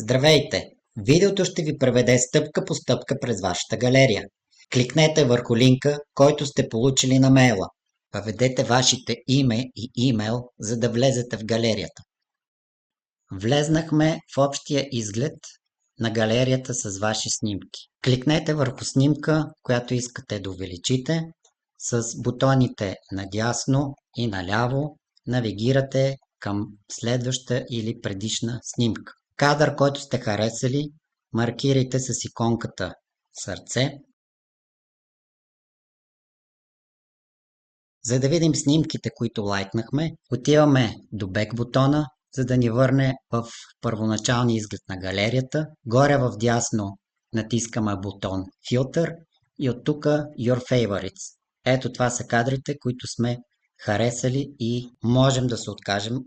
Здравейте! Видеото ще ви преведе стъпка по стъпка през вашата галерия. Кликнете върху линка, който сте получили на мейла. Въведете вашите име и имейл, за да влезете в галерията. Влезнахме в общия изглед на галерията с ваши снимки. Кликнете върху снимка, която искате да увеличите. С бутоните надясно и наляво навигирате към следваща или предишна снимка. Кадър, който сте харесали, маркирайте с иконката сърце. За да видим снимките, които лайкнахме, отиваме до Back бутона, за да ни върне в първоначалния изглед на галерията. Горе в дясно натискаме бутон Filter и от тук Your Favorites. Ето това са кадрите, които сме харесали и можем да се откажем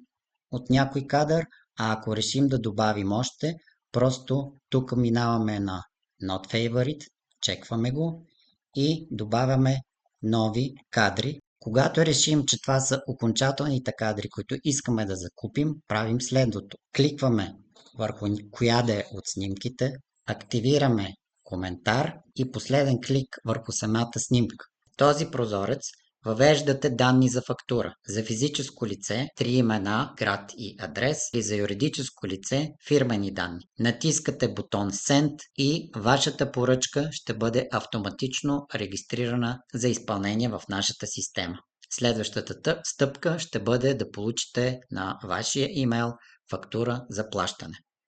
от някой кадър, а ако решим да добавим още, просто тук минаваме на Not Favorite, чекваме го и добавяме нови кадри. Когато решим, че това са окончателните кадри, които искаме да закупим, правим следното. Кликваме върху коя да е от снимките, активираме коментар и последен клик върху самата снимка. В този прозорец въвеждате данни за фактура. За физическо лице 3 имена, град и адрес, и за юридическо лице фирмени данни. Натискате бутон Send и вашата поръчка ще бъде автоматично регистрирана за изпълнение в нашата система. Следващата стъпка ще бъде да получите на вашия имейл фактура за плащане.